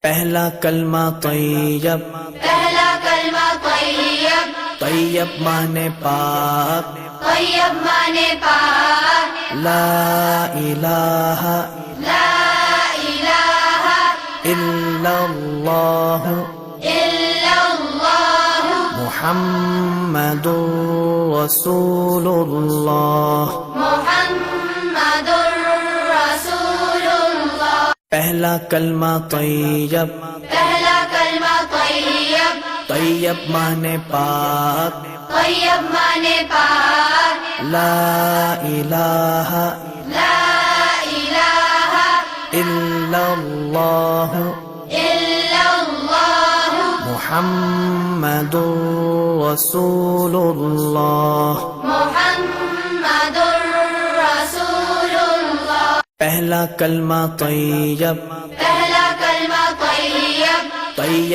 پہلا کلمہ طیب، پہلا کلمہ طیب، طیب مانے پاک، طیب مانے پاک، لا الہ لا الہ الا اللہ الا اللہ محمد رسول اللہ۔ محمد رسول اللہ۔ پہلا کلمہ طیب، پہلا کلمہ طیب، طیب مانے پاک، طیب مانے پاک، لا الہ لا الہ الا اللہ الا اللہ محمد رسول اللہ۔ محمد رسول اللہ۔ پہلا کلمہ طیب، پہلا کلمہ طیب، طیب